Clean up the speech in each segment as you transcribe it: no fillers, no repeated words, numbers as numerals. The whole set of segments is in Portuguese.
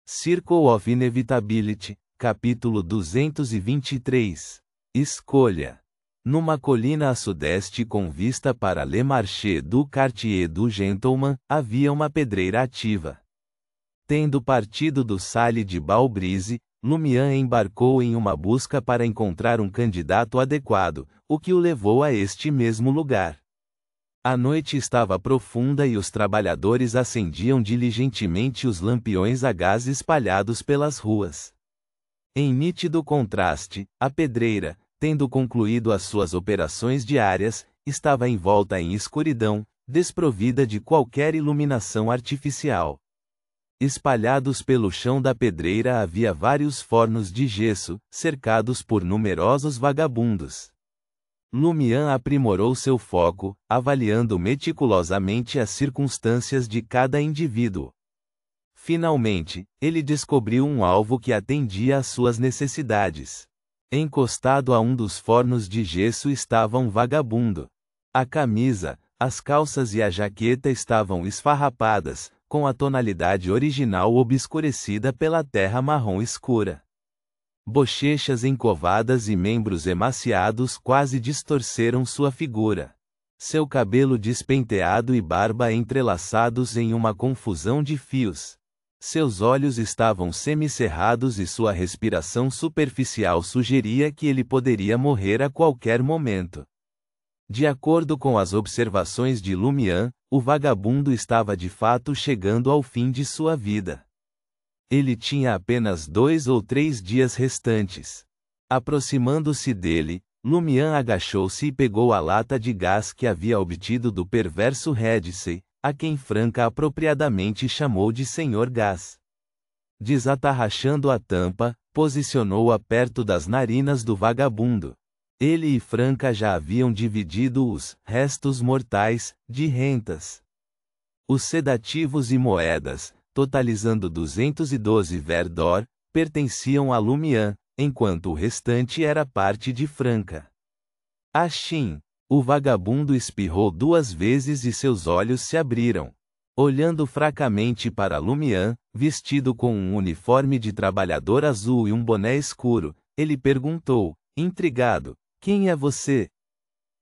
Circle of Inevitability, capítulo 223. Escolha. Numa colina a sudeste com vista para Le Marché du Quartier du Gentleman, havia uma pedreira ativa. Tendo partido do Salle de Balbrise, Lumian embarcou em uma busca para encontrar um candidato adequado, o que o levou a este mesmo lugar. A noite estava profunda e os trabalhadores acendiam diligentemente os lampiões a gás espalhados pelas ruas. Em nítido contraste, a pedreira, tendo concluído as suas operações diárias, estava envolta em escuridão, desprovida de qualquer iluminação artificial. Espalhados pelo chão da pedreira havia vários fornos de gesso, cercados por numerosos vagabundos. Lumian aprimorou seu foco, avaliando meticulosamente as circunstâncias de cada indivíduo. Finalmente, ele descobriu um alvo que atendia às suas necessidades. Encostado a um dos fornos de gesso estava um vagabundo. A camisa, as calças e a jaqueta estavam esfarrapadas, com a tonalidade original obscurecida pela terra marrom escura. Bochechas encovadas e membros emaciados quase distorceram sua figura. Seu cabelo despenteado e barba entrelaçados em uma confusão de fios. Seus olhos estavam semicerrados e sua respiração superficial sugeria que ele poderia morrer a qualquer momento. De acordo com as observações de Lumian, o vagabundo estava de fato chegando ao fim de sua vida. Ele tinha apenas 2 ou 3 dias restantes. Aproximando-se dele, Lumian agachou-se e pegou a lata de gás que havia obtido do perverso Redsey, a quem Franca apropriadamente chamou de Senhor Gás. Desatarrachando a tampa, posicionou-a perto das narinas do vagabundo. Ele e Franca já haviam dividido os restos mortais de rentas. Os sedativos e moedas, totalizando 212 ver d'or, pertenciam a Lumian, enquanto o restante era parte de Franca. Achim! O vagabundo espirrou 2 vezes e seus olhos se abriram. Olhando fracamente para Lumian, vestido com um uniforme de trabalhador azul e um boné escuro, ele perguntou, intrigado, quem é você?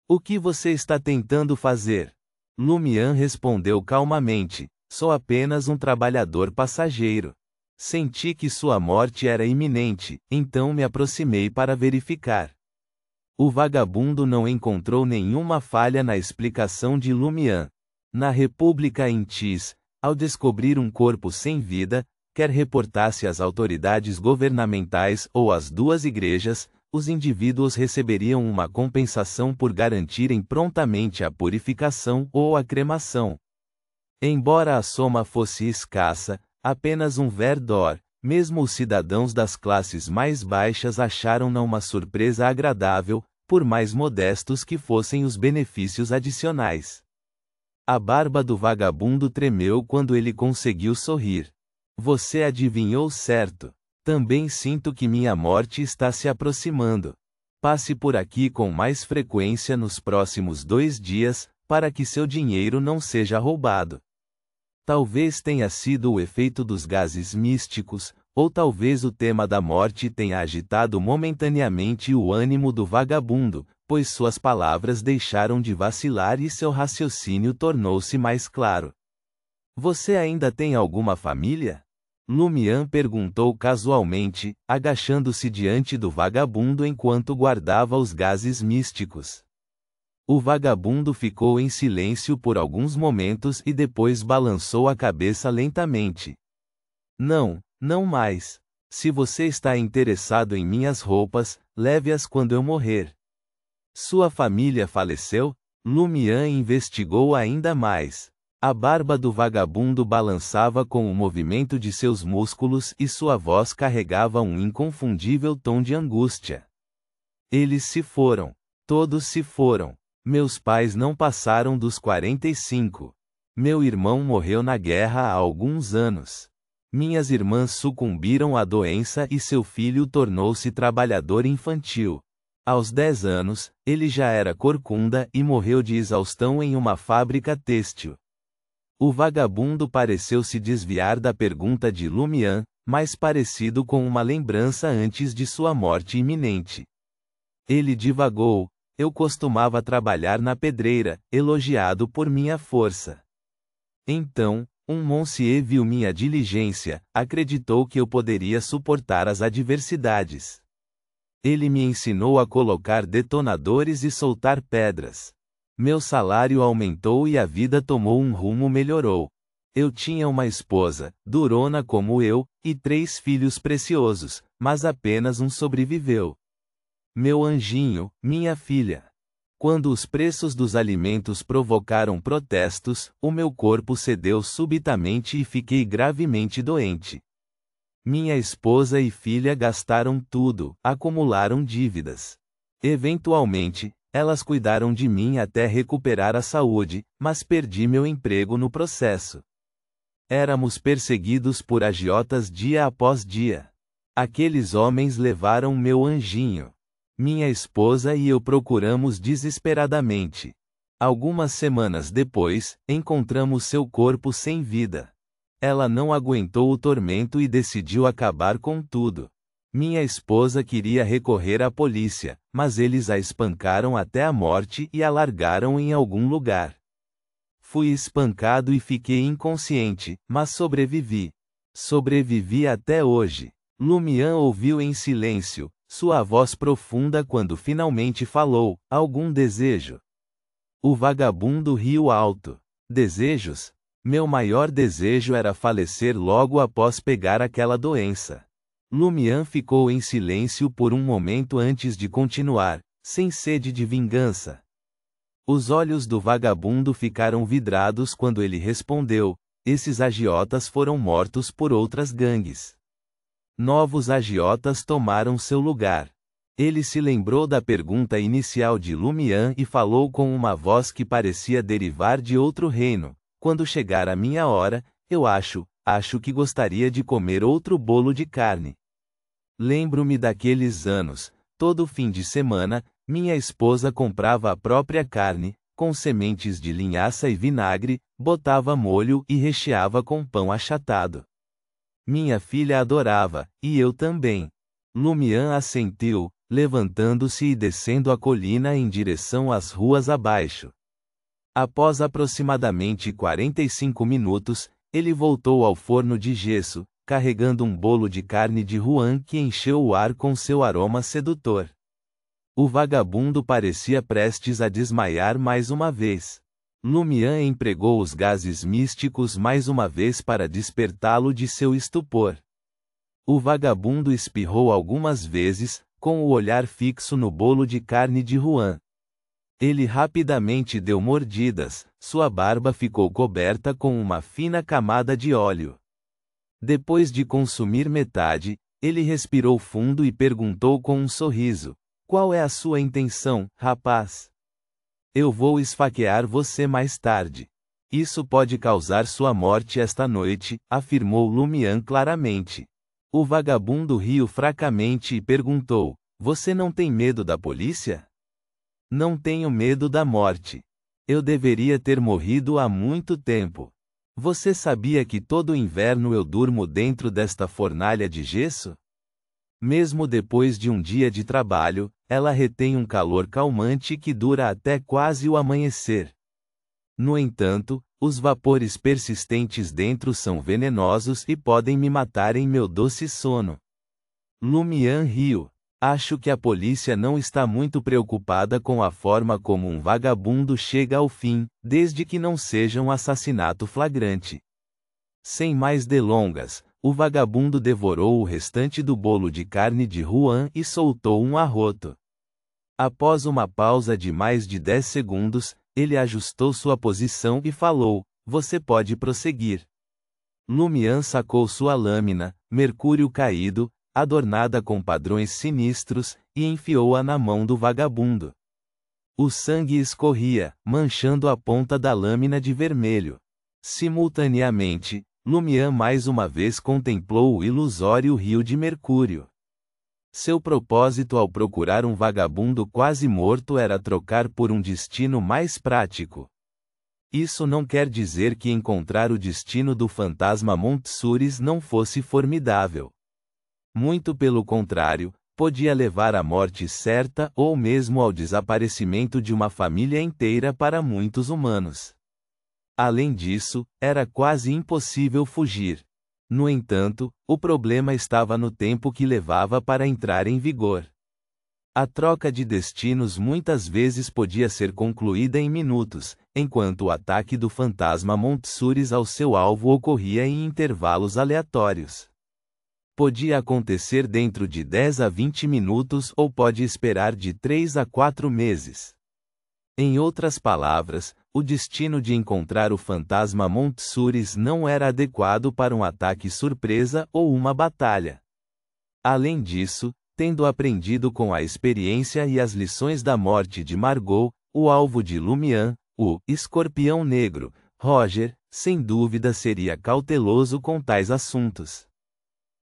O que você está tentando fazer? Lumian respondeu calmamente, sou apenas um trabalhador passageiro. Senti que sua morte era iminente, então me aproximei para verificar. O vagabundo não encontrou nenhuma falha na explicação de Lumian. Na República em Tis, ao descobrir um corpo sem vida, quer reportasse às autoridades governamentais ou às 2 igrejas, os indivíduos receberiam uma compensação por garantirem prontamente a purificação ou a cremação. Embora a soma fosse escassa, apenas um ver d'or, mesmo os cidadãos das classes mais baixas acharam-na uma surpresa agradável, por mais modestos que fossem os benefícios adicionais. A barba do vagabundo tremeu quando ele conseguiu sorrir. Você adivinhou certo. Também sinto que minha morte está se aproximando. Passe por aqui com mais frequência nos próximos 2 dias, para que seu dinheiro não seja roubado. Talvez tenha sido o efeito dos gases místicos, ou talvez o tema da morte tenha agitado momentaneamente o ânimo do vagabundo, pois suas palavras deixaram de vacilar e seu raciocínio tornou-se mais claro. Você ainda tem alguma família? Lumian perguntou casualmente, agachando-se diante do vagabundo enquanto guardava os gases místicos. O vagabundo ficou em silêncio por alguns momentos e depois balançou a cabeça lentamente. Não, não mais. Se você está interessado em minhas roupas, leve-as quando eu morrer. Sua família faleceu? Lumian investigou ainda mais. A barba do vagabundo balançava com o movimento de seus músculos e sua voz carregava um inconfundível tom de angústia. Eles se foram. Todos se foram. Meus pais não passaram dos 45. Meu irmão morreu na guerra há alguns anos. Minhas irmãs sucumbiram à doença e seu filho tornou-se trabalhador infantil. Aos 10 anos, ele já era corcunda e morreu de exaustão em uma fábrica têxtil. O vagabundo pareceu se desviar da pergunta de Lumian, mais parecido com uma lembrança antes de sua morte iminente. Ele divagou: eu costumava trabalhar na pedreira, elogiado por minha força. Então, um monsieur viu minha diligência, acreditou que eu poderia suportar as adversidades. Ele me ensinou a colocar detonadores e soltar pedras. Meu salário aumentou e a vida tomou um rumo melhorou. Eu tinha uma esposa, durona como eu, e 3 filhos preciosos, mas apenas um sobreviveu. Meu anjinho, minha filha. Quando os preços dos alimentos provocaram protestos, o meu corpo cedeu subitamente e fiquei gravemente doente. Minha esposa e filha gastaram tudo, acumularam dívidas. Eventualmente, elas cuidaram de mim até recuperar a saúde, mas perdi meu emprego no processo. Éramos perseguidos por agiotas dia após dia. Aqueles homens levaram meu anjinho. Minha esposa e eu procuramos desesperadamente. Algumas semanas depois, encontramos seu corpo sem vida. Ela não aguentou o tormento e decidiu acabar com tudo. Minha esposa queria recorrer à polícia, mas eles a espancaram até a morte e a largaram em algum lugar. Fui espancado e fiquei inconsciente, mas sobrevivi. Sobrevivi até hoje. Lumian ouviu em silêncio, sua voz profunda quando finalmente falou: algum desejo? O vagabundo riu alto. Desejos? Meu maior desejo era falecer logo após pegar aquela doença. Lumian ficou em silêncio por um momento antes de continuar, sem sede de vingança. Os olhos do vagabundo ficaram vidrados quando ele respondeu: esses agiotas foram mortos por outras gangues. Novos agiotas tomaram seu lugar. Ele se lembrou da pergunta inicial de Lumian e falou com uma voz que parecia derivar de outro reino: quando chegar a minha hora, eu acho que gostaria de comer outro bolo de carne. Lembro-me daqueles anos. Todo fim de semana, minha esposa comprava a própria carne, com sementes de linhaça e vinagre, botava molho e recheava com pão achatado. Minha filha adorava, e eu também. Lumian assentiu, levantando-se e descendo a colina em direção às ruas abaixo. Após aproximadamente 45 minutos, ele voltou ao forno de gesso, carregando um bolo de carne de Juan que encheu o ar com seu aroma sedutor. O vagabundo parecia prestes a desmaiar mais uma vez. Lumian empregou os gases místicos mais uma vez para despertá-lo de seu estupor. O vagabundo espirrou algumas vezes, com o olhar fixo no bolo de carne de Juan. Ele rapidamente deu mordidas, sua barba ficou coberta com uma fina camada de óleo. Depois de consumir metade, ele respirou fundo e perguntou com um sorriso: qual é a sua intenção, rapaz? Eu vou esfaquear você mais tarde. Isso pode causar sua morte esta noite, afirmou Lumian claramente. O vagabundo riu fracamente e perguntou: você não tem medo da polícia? Não tenho medo da morte. Eu deveria ter morrido há muito tempo. Você sabia que todo inverno eu durmo dentro desta fornalha de gesso? Mesmo depois de um dia de trabalho, ela retém um calor calmante que dura até quase o amanhecer. No entanto, os vapores persistentes dentro são venenosos e podem me matar em meu doce sono. Lumian riu. Acho que a polícia não está muito preocupada com a forma como um vagabundo chega ao fim, desde que não seja um assassinato flagrante. Sem mais delongas, o vagabundo devorou o restante do bolo de carne de Juan e soltou um arroto. Após uma pausa de mais de 10 segundos, ele ajustou sua posição e falou: você pode prosseguir. Lumian sacou sua lâmina, mercúrio caído, adornada com padrões sinistros, e enfiou-a na mão do vagabundo. O sangue escorria, manchando a ponta da lâmina de vermelho. Simultaneamente, Lumian mais uma vez contemplou o ilusório rio de mercúrio. Seu propósito ao procurar um vagabundo quase morto era trocar por um destino mais prático. Isso não quer dizer que encontrar o destino do fantasma Montsouris não fosse formidável. Muito pelo contrário, podia levar à morte certa ou mesmo ao desaparecimento de uma família inteira para muitos humanos. Além disso, era quase impossível fugir. No entanto, o problema estava no tempo que levava para entrar em vigor. A troca de destinos muitas vezes podia ser concluída em minutos, enquanto o ataque do fantasma Montsouris ao seu alvo ocorria em intervalos aleatórios. Podia acontecer dentro de 10 a 20 minutos ou pode esperar de 3 a 4 meses. Em outras palavras, o destino de encontrar o fantasma Montsouris não era adequado para um ataque surpresa ou uma batalha. Além disso, tendo aprendido com a experiência e as lições da morte de Margot, o alvo de Lumian, o Escorpião Negro, Roger, sem dúvida seria cauteloso com tais assuntos.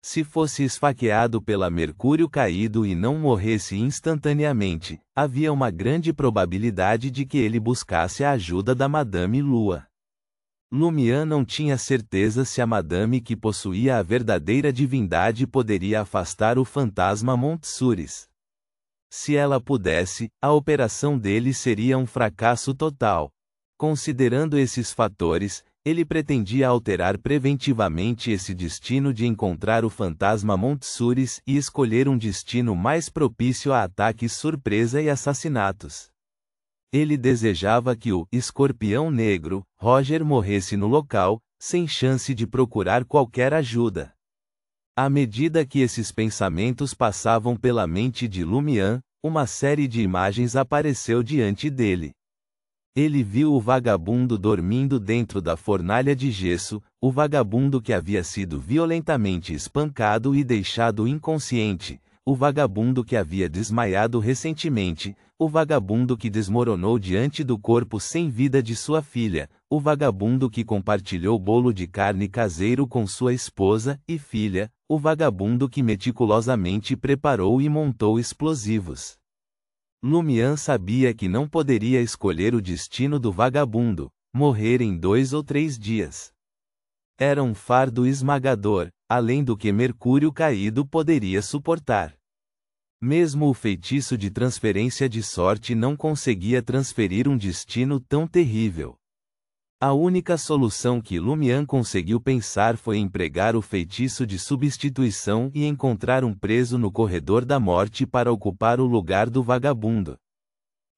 Se fosse esfaqueado pela Mercúrio caído e não morresse instantaneamente, havia uma grande probabilidade de que ele buscasse a ajuda da Madame Lua. Lumian não tinha certeza se a Madame que possuía a verdadeira divindade poderia afastar o fantasma Montsouris. Se ela pudesse, a operação dele seria um fracasso total. Considerando esses fatores, ele pretendia alterar preventivamente esse destino de encontrar o fantasma Montsouris e escolher um destino mais propício a ataques surpresa e assassinatos. Ele desejava que o Escorpião Negro, Roger, morresse no local, sem chance de procurar qualquer ajuda. À medida que esses pensamentos passavam pela mente de Lumian, uma série de imagens apareceu diante dele. Ele viu o vagabundo dormindo dentro da fornalha de gesso, o vagabundo que havia sido violentamente espancado e deixado inconsciente, o vagabundo que havia desmaiado recentemente, o vagabundo que desmoronou diante do corpo sem vida de sua filha, o vagabundo que compartilhou bolo de carne caseiro com sua esposa e filha, o vagabundo que meticulosamente preparou e montou explosivos. Lumian sabia que não poderia escolher o destino do vagabundo, morrer em 2 ou 3 dias. Era um fardo esmagador, além do que Mercúrio caído poderia suportar. Mesmo o feitiço de transferência de sorte não conseguia transferir um destino tão terrível. A única solução que Lumian conseguiu pensar foi empregar o feitiço de substituição e encontrar um preso no corredor da morte para ocupar o lugar do vagabundo.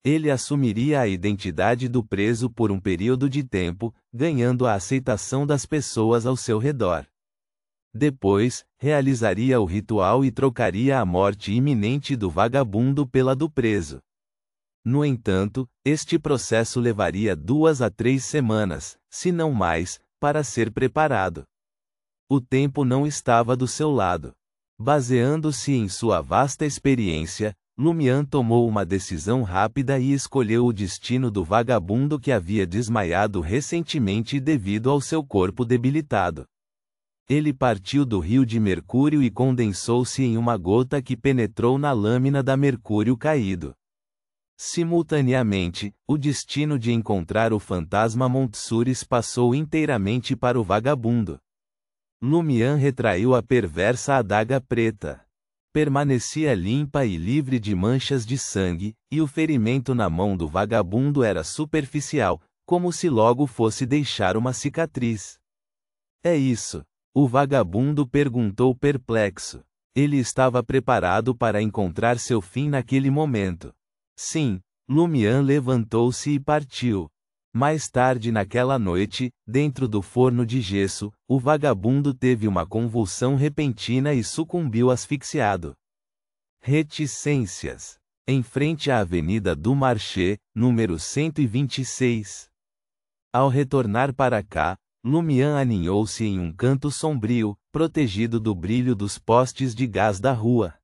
Ele assumiria a identidade do preso por um período de tempo, ganhando a aceitação das pessoas ao seu redor. Depois, realizaria o ritual e trocaria a morte iminente do vagabundo pela do preso. No entanto, este processo levaria 2 a 3 semanas, se não mais, para ser preparado. O tempo não estava do seu lado. Baseando-se em sua vasta experiência, Lumian tomou uma decisão rápida e escolheu o destino do vagabundo que havia desmaiado recentemente devido ao seu corpo debilitado. Ele partiu do rio de Mercúrio e condensou-se em uma gota que penetrou na lâmina da Mercúrio caído. Simultaneamente, o destino de encontrar o fantasma Montsouris passou inteiramente para o vagabundo. Lumian retraiu a perversa adaga preta. Permanecia limpa e livre de manchas de sangue, e o ferimento na mão do vagabundo era superficial, como se logo fosse deixar uma cicatriz. É isso? O vagabundo perguntou perplexo. Ele estava preparado para encontrar seu fim naquele momento. Sim, Lumian levantou-se e partiu. Mais tarde naquela noite, dentro do forno de gesso, o vagabundo teve uma convulsão repentina e sucumbiu asfixiado. Reticências. Em frente à Avenida do Marché, número 126. Ao retornar para cá, Lumian aninhou-se em um canto sombrio, protegido do brilho dos postes de gás da rua.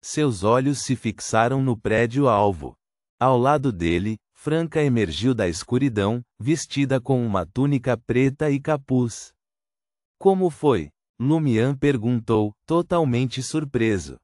Seus olhos se fixaram no prédio-alvo. Ao lado dele, Franca emergiu da escuridão, vestida com uma túnica preta e capuz. Como foi? Lumian perguntou, totalmente surpreso.